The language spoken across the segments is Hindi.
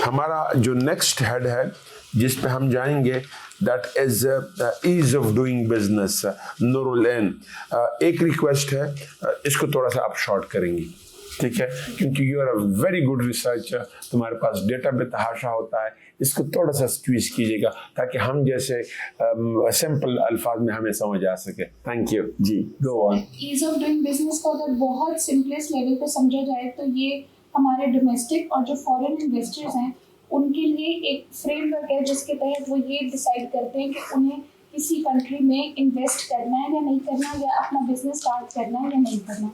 हमारा जो नेक्स्ट हेड है जिस पे हम जाएंगे, that is ease of doing business, Nurul Ain. एक रिक्वेस्ट है, इसको थोड़ा सा आप शॉर्ट करेंगी, ठीक है, क्योंकि you are a very good researcher, तुम्हारे पास डेटा बेतहाशा होता है, इसको थोड़ा सा स्क्वीज कीजिएगा ताकि हम जैसे सिंपल अल्फाज में हमें समझ आ सके। थैंक यू जी, go on. Ease of doing business को अगर बहुत सिंपलेस्ट लेवल पे समझा जाए तो ये हमारे डोमेस्टिक और जो फॉरेन इन्वेस्टर्स हैं उनके लिए एक फ्रेमवर्क है जिसके तहत वो ये डिसाइड करते हैं कि उन्हें किसी कंट्री में इन्वेस्ट करना है या नहीं करना, या अपना बिजनेस स्टार्ट करना है या नहीं करना।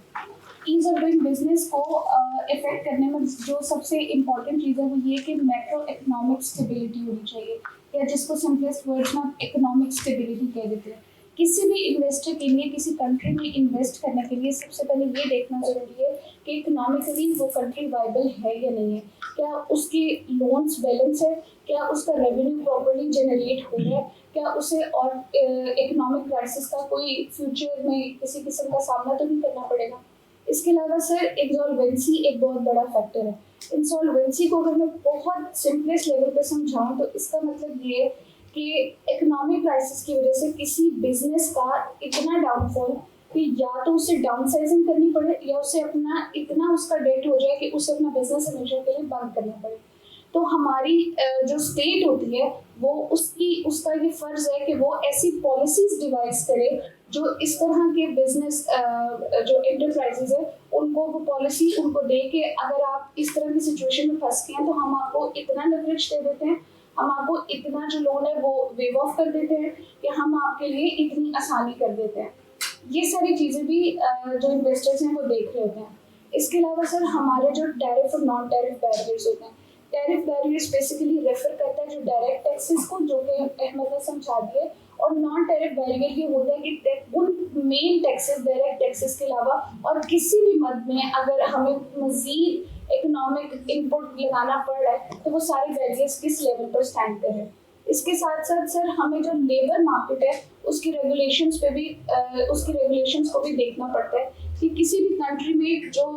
ईज ऑफ डूइंग बिजनेस को इफेक्ट करने में जो सबसे इम्पॉर्टेंट चीज़ है वो ये कि मैक्रो इकोनॉमिक स्टेबिलिटी होनी चाहिए, या जिसको सिंपलेस्ट वर्ड्स में इकोनॉमिक स्टेबिलिटी कह देते हैं। किसी भी इन्वेस्टर के लिए किसी कंट्री में इन्वेस्ट करने के लिए सबसे पहले ये देखना ज़रूरी है कि इकोनॉमिकली वो कंट्री वाइबल है या नहीं है, क्या उसकी लोन्स बैलेंस है, क्या उसका रेवेन्यू प्रॉपर्ली जनरेट हो रहा है, क्या उसे और इकोनॉमिक क्राइसिस का कोई फ्यूचर में किसी किस्म का सामना तो नहीं करना पड़ेगा। इसके अलावा सर इंसॉल्वेंसी एक बहुत बड़ा फैक्टर है। इंसॉल्वेंसी को अगर मैं बहुत सिंपलेस्ट लेवल पे समझाऊं तो इसका मतलब ये है कि इकोनॉमिक क्राइसिस की वजह से किसी बिजनेस का इतना डाउनफॉल कि या तो उसे डाउनसाइजिंग करनी पड़े या उसे अपना इतना उसका डेट हो जाए कि उसे अपना बिजनेस हमेशा के लिए बंद करना पड़े। तो हमारी जो स्टेट होती है वो उसका ये फर्ज है कि वो ऐसी पॉलिसीज डिवाइस करे जो इस तरह के बिजनेस जो एंटरप्राइजेज है उनको वो पॉलिसी उनको दे के अगर आप इस तरह की सिचुएशन में फंस गए हैं तो हम आपको इतना लिवरेज दे देते हैं, हम आपको इतना जो लोन है वो वेव ऑफ कर देते हैं, कि हम आपके लिए इतनी आसानी कर देते हैं। ये सारी चीज़ें भी जो इन्वेस्टर्स हैं वो देख रहे होते हैं। इसके अलावा सर हमारे जो टैरिफ और नॉन टैरिफ बैरियर्स होते हैं, टैरिफ बैरियर्स बेसिकली रेफर करता है जो डायरेक्ट टैक्सेस को, जो कि अहमद ने समझा दिए, और नॉन टैरिफ बैरियर ये होता है कि उन मेन टैक्सेस डायरेक्ट टैक्सेस के अलावा और किसी भी मद में अगर हमें मजीद इकोनॉमिक इनपुट लगाना पड़ रहा है तो वो सारे बैरियर्स किस लेवल पर स्टैंड कर रहे हैं। इसके साथ साथ सर हमें जो लेबर मार्केट है उसकी रेगुलेशंस पे भी उसकी रेगुलेशंस को भी देखना पड़ता है कि किसी भी कंट्री में जो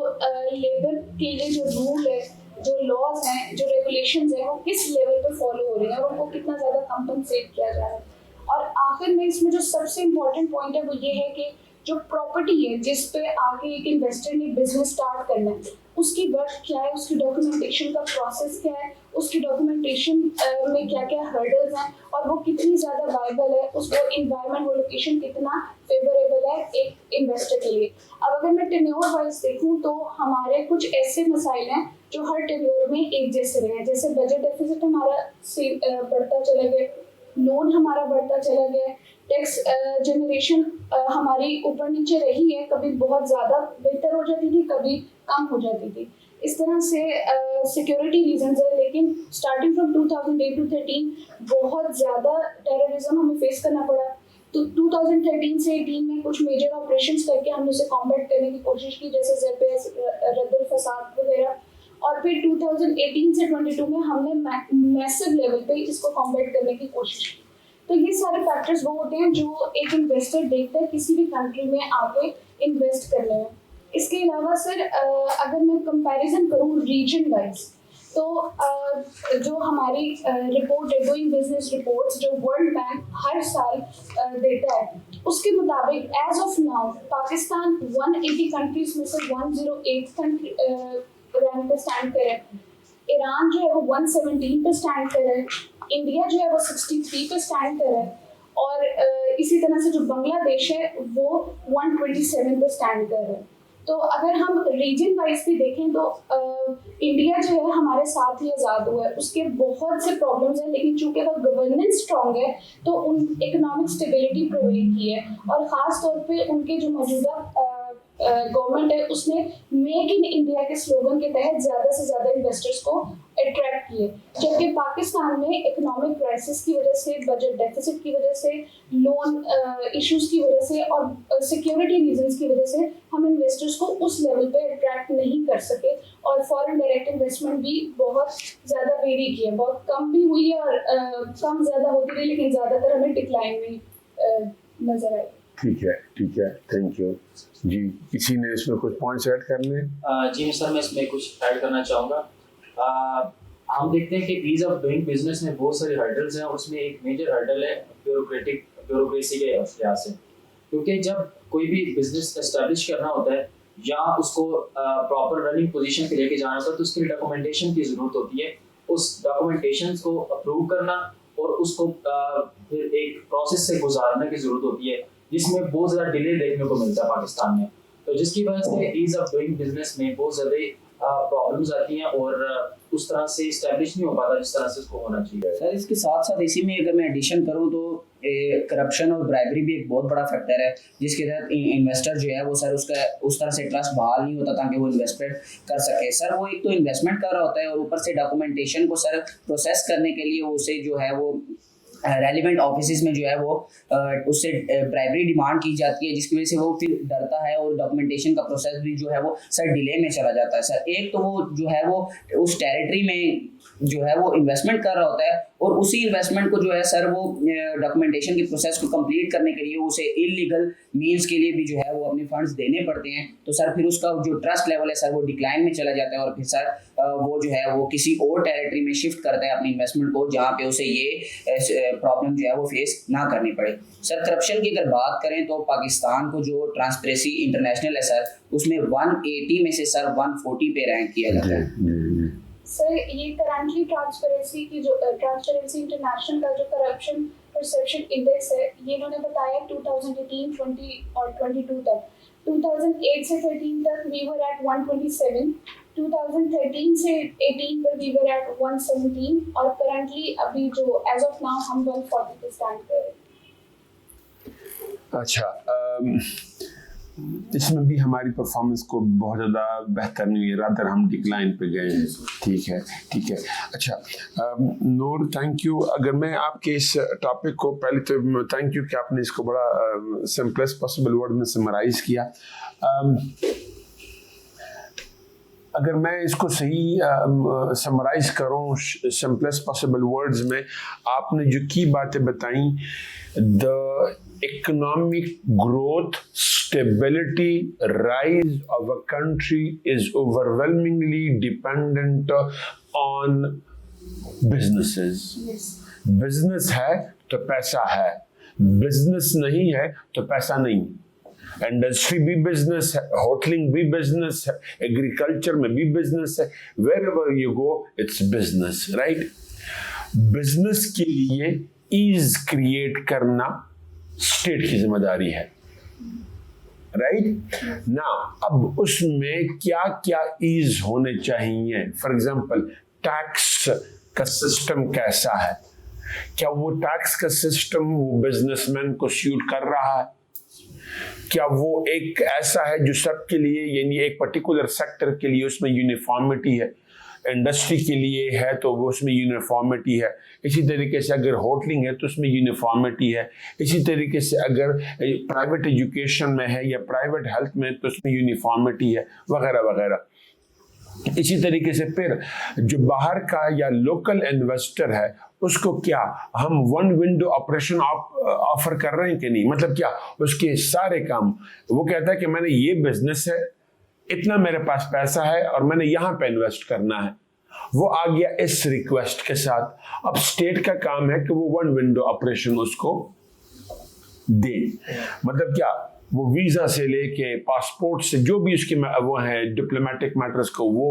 लेबर के लिए जो रूल है, जो लॉज हैं, जो रेगुलेशंस हैं वो किस लेवल पे फॉलो हो रहे हैं और उनको कितना ज़्यादा कंपनसेट किया जा रहा है। और आखिर में इसमें जो सबसे इम्पोर्टेंट पॉइंट है वो ये है कि जो प्रॉपर्टी है जिस पे आगे एक इन्वेस्टर ने बिजनेस स्टार्ट करना है उसकी वर्थ क्या है, उसकी डॉक्यूमेंटेशन का प्रोसेस क्या है, उसकी डॉक्यूमेंटेशन में क्या क्या हर्डल्स हैं और वो कितनी ज़्यादा वायबल है, उसको इन्वायरमेंट वो लोकेशन कितना फेवरेबल है एक इन्वेस्टर के लिए। अब अगर मैं टेन्योर वाइज देखूँ तो हमारे कुछ ऐसे मसाइल हैं जो हर टेन्योर में एक जैसे रहे हैं, जैसे बजट डेफिसिट हमारा बढ़ता चला गया, लोन हमारा बढ़ता चला गया, टैक्स जनरेशन हमारी ऊपर नीचे रही है, कभी बहुत ज़्यादा बेहतर हो जाती थी, कभी कम हो जाती थी। इस तरह से सिक्योरिटी रीजंस है, लेकिन स्टार्टिंग फ्रॉम 2008 टू 13 बहुत ज़्यादा टेररिज्म हमें फेस करना पड़ा। तो 2013 से 18 में कुछ मेजर ऑपरेशंस करके हमने उसे कॉम्बैट करने की कोशिश की, जैसे ज़रपेस, रद्दुल फसाद वगैरह, और फिर 2018 से 22 में हमने मैसिव लेवल पे इसको कॉम्बैट करने की कोशिश की। तो ये सारे फैक्टर्स वो होते हैं जो एक इन्वेस्टर देखता है किसी भी कंट्री में आके इन्वेस्ट करने में। इसके अलावा सर अगर मैं कंपैरिजन करूँ रीजन वाइज तो जो हमारी रिपोर्ट है, डूइंग बिजनेस रिपोर्ट्स जो वर्ल्ड बैंक हर साल देता है, उसके मुताबिक as of now Pakistan 180 countries में से 108 कंट्री रैंक पे स्टैंड करे, ईरान जो है वो 117 पे स्टैंड कर रहा है, इंडिया जो है वो 63 पे स्टैंड कर रहा है, और इसी तरह से जो बांग्लादेश है वो 127 पे स्टैंड कर रहा है। तो अगर हम रीजन वाइज भी देखें तो इंडिया जो है हमारे साथ ही आज़ाद हुआ है, उसके बहुत से प्रॉब्लम्स हैं, लेकिन चूंकि वह गवर्नेंस स्ट्रॉन्ग है तो उन इकोनॉमिक स्टेबिलिटी प्रोवाइड की है, और ख़ास तौर पे उनके जो मौजूदा गवर्नमेंट है उसने मेक इन इंडिया के स्लोगन के तहत ज़्यादा से ज़्यादा इन्वेस्टर्स को अट्रैक्ट किए। जबकि पाकिस्तान में इकोनॉमिक क्राइसिस की वजह से, बजट डेफिसिट की वजह से, लोन इश्यूज की वजह से और सिक्योरिटी रीजंस की वजह से हम इन्वेस्टर्स को उस लेवल पे अट्रैक्ट नहीं कर सके, और फॉरेन डायरेक्ट इन्वेस्टमेंट भी बहुत ज़्यादा वेरी की है, बहुत कम भी हुई है और कम ज़्यादा होती रही, लेकिन ज़्यादातर हमें डिक्लाइन में नज़र आई। ठीक है, थैंक यू जी। किसी ने इसमें कुछ पॉइंट्स ऐड करने? जी सर, मैं इसमें कुछ ऐड करना चाहूँगा। हम देखते हैं कि ईज ऑफ डूइंग बिजनेस में बहुत सारे हर्डल्स हैं और उसमें एक मेजर हर्डल है ब्यूरोक्रेसी के लिहाज से, क्योंकि जब कोई भी बिजनेस एस्टेब्लिश करना होता है या उसको प्रॉपर रनिंग पोजीशन पे लेके जाना होता है तो उसके लिए डॉक्यूमेंटेशन की ज़रूरत होती है। उस डॉक्यूमेंटेशन को अप्रूव करना और उसको फिर एक प्रोसेस से गुजारने की ज़रूरत होती है, जिसमें बहुत ज़्यादा डिले देखने को मिलता है पाकिस्तान में। तो जिसकी वजह से ईज ऑफ डूइंग बिजनेस में बहुत ज़्यादा प्रॉब्लम्स आती हैं और उस तरह से इस्टेब्लिश नहीं हो पाता जिस तरह से उसको होना चाहिए। सर इसके साथ साथ इसी में अगर मैं एडिशन करूं तो करप्शन और ब्राइबरी भी एक बहुत बड़ा फैक्टर है, जिसके तहत इन्वेस्टर जो है वो सर उसका उस तरह से ट्रस्ट बहाल नहीं होता ताकि वो इन्वेस्टमेंट कर सके। सर वो एक तो इन्वेस्टमेंट कर रहा होता है और ऊपर से डॉक्यूमेंटेशन को सर प्रोसेस करने के लिए उसे जो है वो रेलिवेंट ऑफिस में जो है वो उससे ब्राइबरी डिमांड की जाती है, जिसकी वजह से वो फिर डरता है और डॉक्यूमेंटेशन का प्रोसेस भी जो है वो सर डिले में चला जाता है। सर एक तो वो जो है वो उस टेरिटरी में जो है वो इन्वेस्टमेंट कर रहा होता है और उसी इन्वेस्टमेंट को जो है सर वो डॉक्यूमेंटेशन की प्रोसेस को कंप्लीट करने के लिए उसे इलीगल मींस के लिए भी जो है वो अपने फंड्स देने पड़ते हैं। तो सर फिर उसका जो ट्रस्ट लेवल है सर वो डिक्लाइन में चला जाता है और फिर सर वो जो है वो किसी और टेरिटरी में शिफ्ट करता है अपनी इन्वेस्टमेंट को, जहाँ पे उसे ये प्रॉब्लम जो है वो फेस ना करनी पड़े। सर करप्शन की अगर बात करें तो पाकिस्तान को जो ट्रांसपेरेंसी इंटरनेशनल है सर उसमें 180 में से सर 140 पे रैंक किया जाता है। सर ये करंटली ट्रांसपेरेंसी इंटरनेशनल का जो करप्शन परसेप्शन इंडेक्स है ये इन्होंने बताया 2018, 20 और 22 तक। 2008 से 13 तक वी वर एट 127, 2013 से 18 पर वी वर एट 117 और करंटली अभी जो एज ऑफ नाउ हम 140 पे स्टैंड कर रहे हैं। अच्छा, इसमें भी हमारी परफॉर्मेंस को बहुत ज़्यादा बेहतर नहीं हुई, रादर हम डिक्लाइन पे गए हैं। ठीक है। अच्छा नूर, थैंक यू। अगर मैं आपके इस टॉपिक को पहले तो थैंक यू कि आपने इसको बड़ा सिंपलेस्ट पॉसिबल वर्ड में समराइज किया। अगर मैं इसको सही समराइज करूं सिंपलेस्ट पॉसिबल वर्ड्स में, आपने जो की बातें बताई, the economic growth, stability, rise of a country is overwhelmingly dependent on businesses. Yes. Business है तो पैसा है, business नहीं है तो पैसा नहीं। इंडस्ट्री भी बिजनेस है, होटलिंग भी बिजनेस है, एग्रीकल्चर में भी बिजनेस है, wherever you go it's business, right? Business के लिए ईज क्रिएट करना स्टेट की जिम्मेदारी है, राइट ना। अब उसमें क्या क्या ईज होने चाहिए? फॉर एग्जांपल टैक्स का सिस्टम कैसा है? क्या वो टैक्स का सिस्टम वो बिजनेसमैन को सूट कर रहा है? क्या वो एक ऐसा है जो सबके लिए, यानी एक पर्टिकुलर सेक्टर के लिए उसमें यूनिफॉर्मिटी है, इंडस्ट्री के लिए है तो वो उसमें यूनिफॉर्मिटी है, इसी तरीके से अगर होटलिंग है तो उसमें यूनिफॉर्मिटी है, इसी तरीके से अगर प्राइवेट एजुकेशन में है या प्राइवेट हेल्थ में तो उसमें यूनिफॉर्मिटी है, वगैरह वगैरह। इसी तरीके से फिर जो बाहर का या लोकल इन्वेस्टर है उसको क्या हम वन विंडो ऑपरेशन ऑफर कर रहे हैं कि नहीं? मतलब क्या उसके सारे काम, वो कहता है कि मैंने ये बिजनेस है, इतना मेरे पास पैसा है और मैंने यहाँ पे इन्वेस्ट करना है, वो आ गया इस रिक्वेस्ट के साथ। अब स्टेट का काम है कि वो वन विंडो ऑपरेशन उसको दे। मतलब क्या, वो वीज़ा से लेके पासपोर्ट से जो भी उसके वो हैं डिप्लोमेटिक मैटर्स को वो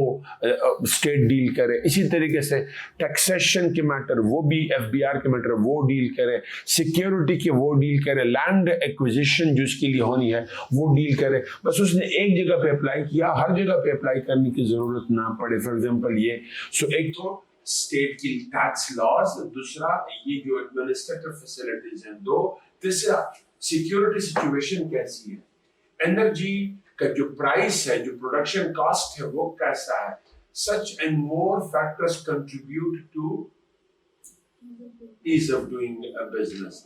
स्टेट डील करे, इसी तरीके से टैक्सेशन के मैटर वो भी एफबीआर के मैटर वो डील करे, सिक्योरिटी के वो डील करे, लैंड एक्विजिशन जो उसके लिए होनी है वो डील करे। बस उसने एक जगह पे अप्लाई किया, हर जगह पे अप्लाई करने की ज़रूरत ना पड़े। फॉर एग्जाम्पल ये एक तो स्टेट की टैक्स लॉज, दूसरा ये जो एडमिनिस्ट्रेटिव फैसिलिटीज हैं, दो, तीसरा सिक्योरिटी सिचुएशन कैसी है, एनर्जी का जो प्राइस है, जो प्रोडक्शन कॉस्ट है वो कैसा है। Such and more factors contribute to ease of doing a business.